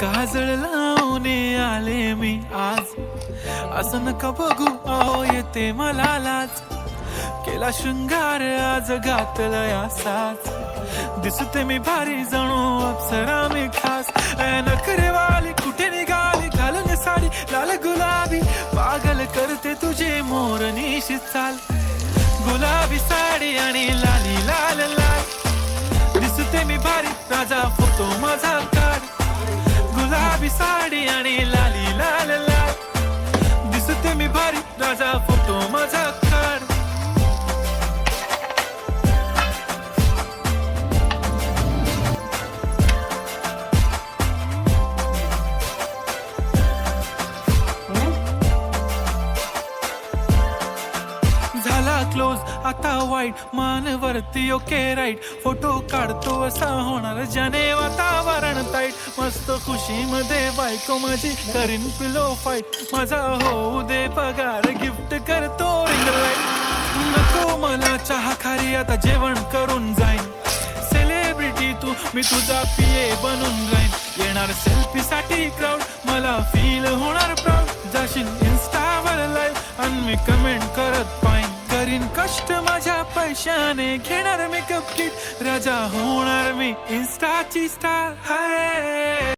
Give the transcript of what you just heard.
काजळ लावून आले मी आज, असं नका बघू अहो येते मला लाज. केला शृंगार आज घातला असाच, दिसते मी भारी जणू अप्सरा मी खास. नखरेवाली कुठे निघाली घालून साडी लाल गुलाबी, पागल करते तुझे मोरनीशी चाल. गुलाबी साडी आणि लाली लाल लाल, दिसते मी भारी राजा फोटो माझा काढ. गुलाबी साडी आणि लाली लाल लाल, दिसते मी भारी राजा फोटो माझा काढ. झाला क्लोज आता वाईट, मान वरती ओके राईट. फोटो काढतो असा होणार ज्याने वातावरण ताईट. मस्त खुशी मध्ये बायको माझी करीन पिलो फाईट. माझा होऊ दे पगार गिफ्ट करतो रिंग लाईट. नको मला चहा खारी आता जेवण करून जाईन. सेलिब्रिटी तू मी तुझा पिये बनून राहीन. येणार सेल्फी साठी क्राऊड मला फील होणार प्राऊड. जाशील इन्स्टावर लाईव्ह आणि मी कमेंट करत पाईन. करीन कष्ट माझ्या पैशाने घेणार मेकअप किट. राजा होणार मी इन्स्टाची स्टार. हाय